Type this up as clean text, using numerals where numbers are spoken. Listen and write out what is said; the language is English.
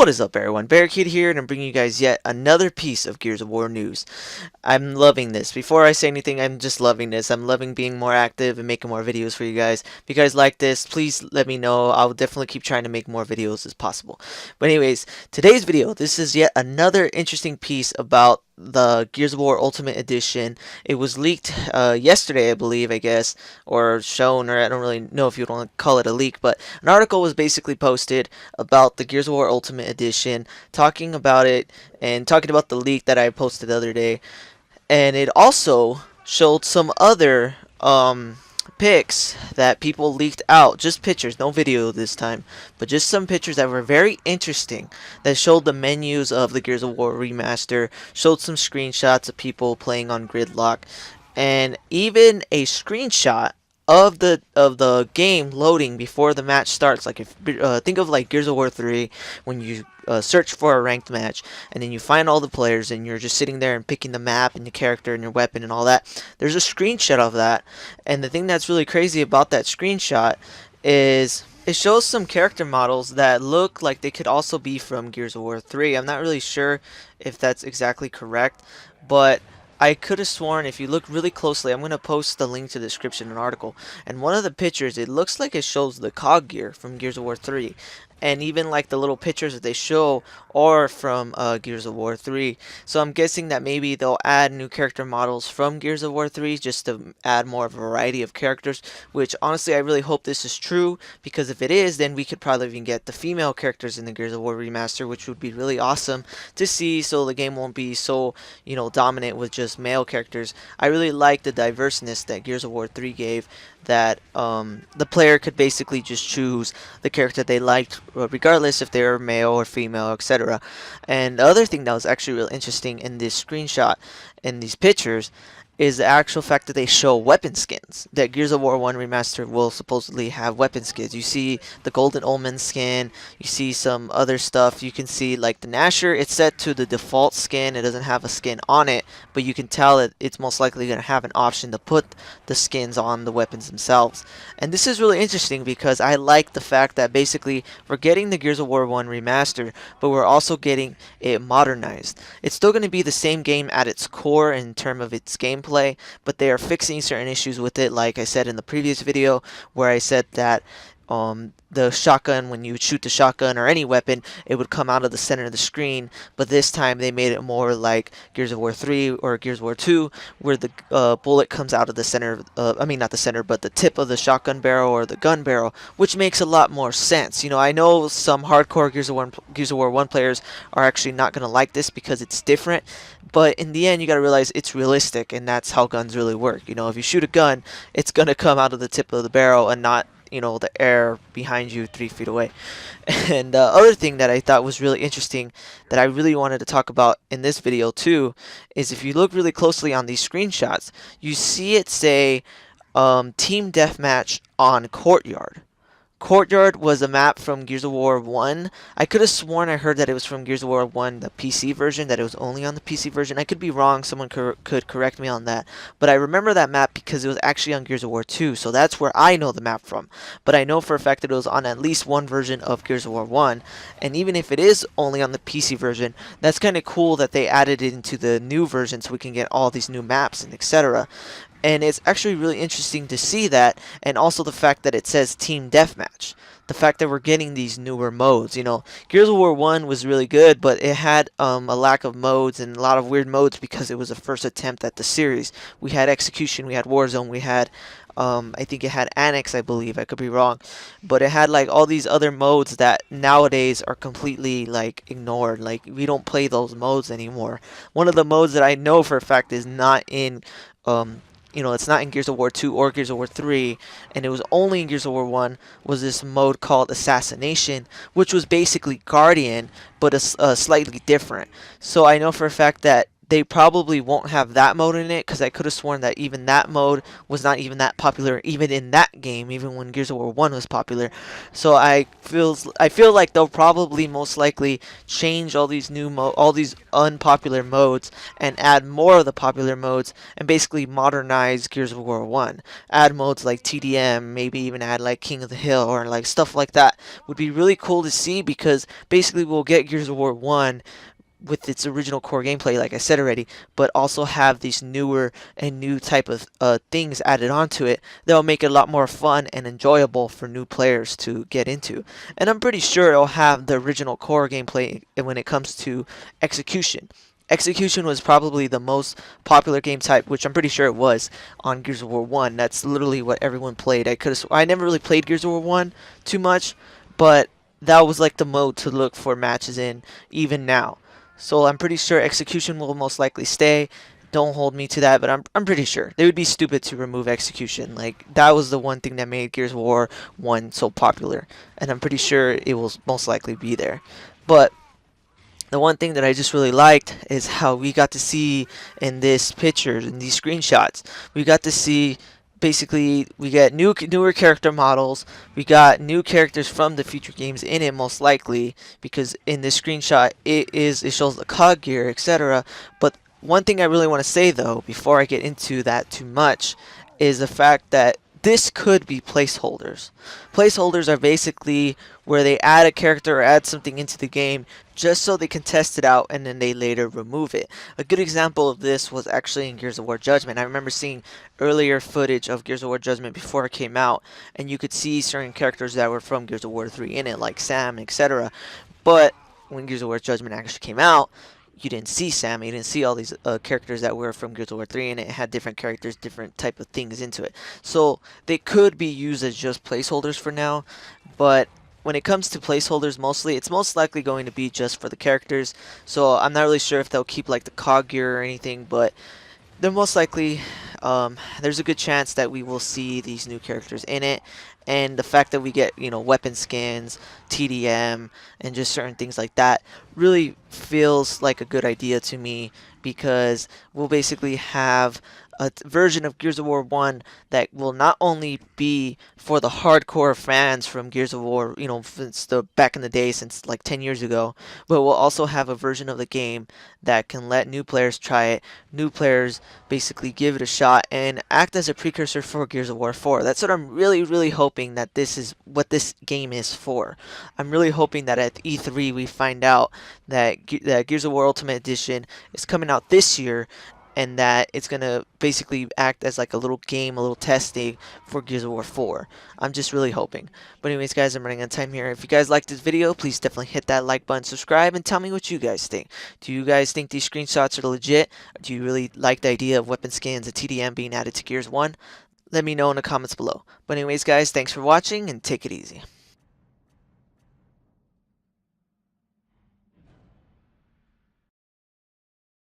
What is up, everyone? Barricade here, and I'm bringing you guys yet another piece of Gears of War news. I'm loving this. Before I say anything, I'm just loving this. I'm loving being more active and making more videos for you guys. If you guys like this, please let me know. I'll definitely keep trying to make more videos as possible. But anyways, today's video, this is yet another interesting piece about the Gears of War Ultimate Edition. It was leaked yesterday, I believe, I guess, or shown, or I don't really know if you'd want to call it a leak, but an article was basically posted about the Gears of War Ultimate Edition, talking about it and talking about the leak that I posted the other day. And it also showed some other pics that people leaked out, just pictures, no video this time, but just some pictures that were very interesting, that showed the menus of the Gears of War remaster, showed some screenshots of people playing on Gridlock, and even a screenshot of the game loading before the match starts. Like, if think of like Gears of War 3, when you search for a ranked match and then you find all the players and you're just sitting there and picking the map and the character and your weapon and all that. There's a screenshot of that, and the thing that's really crazy about that screenshot is it shows some character models that look like they could also be from Gears of War 3. I'm not really sure if that's exactly correct, but I could have sworn, if you look really closely, I'm going to post the link to the description and article, and one of the pictures, it looks like it shows the cog gear from Gears of War 3, and even like the little pictures that they show are from Gears of War 3. So I'm guessing that maybe they'll add new character models from Gears of War 3 just to add more variety of characters, which honestly I really hope this is true, because if it is, then we could probably even get the female characters in the Gears of War remaster, which would be really awesome to see, so the game won't be so, dominant with just male characters. I really like the diverseness that Gears of War 3 gave, that the player could basically just choose the character they liked, regardless if they were male or female, etc. And the other thing that was actually real interesting in this screenshot, in these pictures, is the actual fact that they show weapon skins. That Gears of War 1 Remastered will supposedly have weapon skins. You see the Golden Omen skin, you see some other stuff. You can see like the Nasher, it's set to the default skin, it doesn't have a skin on it, but you can tell that it's most likely going to have an option to put the skins on the weapons themselves. And this is really interesting because I like the fact that basically we're getting the Gears of War 1 Remastered, but we're also getting it modernized. It's still going to be the same game at its core in terms of its gameplay, but they are fixing certain issues with it, like I said in the previous video, where I said that the shotgun, when you shoot the shotgun or any weapon, it would come out of the center of the screen, but this time they made it more like Gears of War 3 or Gears of War 2, where the bullet comes out of the center, I mean not the center, but the tip of the shotgun barrel or the gun barrel, which makes a lot more sense. I know some hardcore Gears of War 1 players are actually not going to like this because it's different, but in the end you got to realize it's realistic, and that's how guns really work. If you shoot a gun, it's going to come out of the tip of the barrel and not the air behind you 3 feet away. And the other thing that I thought was really interesting that I really wanted to talk about in this video too is, if you look really closely on these screenshots, you see it say Team Deathmatch on Courtyard. Courtyard was a map from Gears of War 1. I could have sworn I heard that it was from Gears of War 1, the PC version, that it was only on the PC version. I could be wrong, someone could correct me on that. But I remember that map because it was actually on Gears of War 2, so that's where I know the map from. But I know for a fact that it was on at least one version of Gears of War 1. And even if it is only on the PC version, that's kind of cool that they added it into the new version so we can get all these new maps and etc. And it's actually really interesting to see that, and also the fact that it says Team Deathmatch. The fact that we're getting these newer modes. Gears of War 1 was really good, but it had a lack of modes and a lot of weird modes because it was the first attempt at the series. We had Execution, we had Warzone, we had I think it had Annex, I believe, I could be wrong, but it had like all these other modes that nowadays are completely like ignored. Like, we don't play those modes anymore. One of the modes that I know for a fact is not in it's not in Gears of War 2 or Gears of War 3, and it was only in Gears of War 1, was this mode called Assassination, which was basically Guardian, but slightly different. So I know for a fact that they probably won't have that mode in it, because I could have sworn that even that mode was not even that popular even in that game, even when Gears of War 1 was popular. So I feel like they'll probably most likely change all these unpopular modes and add more of the popular modes and basically modernize Gears of War 1. Add modes like TDM, maybe even add like King of the Hill or like stuff like that. Would be really cool to see, because basically we'll get Gears of War 1 with its original core gameplay, like I said already, but also have these newer and new type of things added onto it that'll make it a lot more fun and enjoyable for new players to get into. And I'm pretty sure it'll have the original core gameplay when it comes to execution. Execution was probably the most popular game type, which I'm pretty sure it was on Gears of War 1. That's literally what everyone played. I never really played Gears of War 1 too much, but that was like the mode to look for matches in even now. So I'm pretty sure execution will most likely stay. Don't hold me to that, but I'm pretty sure. They would be stupid to remove execution. Like, that was the one thing that made Gears of War 1 so popular, and I'm pretty sure it will most likely be there. But the one thing that I just really liked is how we got to see in this picture, in these screenshots, we got to see basically we get newer character models. We got new characters from the future games in it, most likely, because in this screenshot it shows the cog gear, etc. But one thing I really want to say though, before I get into that too much, is the fact that this could be placeholders. Placeholders are basically where they add a character or add something into the game just so they can test it out and then they later remove it. A good example of this was actually in Gears of War Judgment. I remember seeing earlier footage of Gears of War Judgment before it came out, and you could see certain characters that were from Gears of War 3 in it, like Sam, etc. But when Gears of War Judgment actually came out, you didn't see Sam, you didn't see all these characters that were from Gears of War 3, and it had different characters, different type of things into it. So they could be used as just placeholders for now, but when it comes to placeholders, mostly it's most likely going to be just for the characters. So I'm not really sure if they'll keep like the cog gear or anything, but they're most likely there's a good chance that we will see these new characters in it, and the fact that we get weapon skins, TDM, and just certain things like that really feels like a good idea to me, because we'll basically have a version of Gears of War 1 that will not only be for the hardcore fans from Gears of War, since the back in the day, since like 10 years ago, but we'll also have a version of the game that can let new players try it, new players basically give it a shot and act as a precursor for Gears of War 4. That's what I'm really, really hoping that this is what this game is for. I'm really hoping that at E3 we find out that Gears of War Ultimate Edition is coming out this year, and that it's gonna basically act as like a little game, a little testing for Gears of War 4. I'm just really hoping. But anyways, guys, I'm running out of time here. If you guys liked this video, please definitely hit that like button, subscribe, and tell me what you guys think. Do you guys think these screenshots are legit? Do you really like the idea of weapon skins and TDM being added to Gears 1? Let me know in the comments below. But anyways, guys, thanks for watching, and take it easy.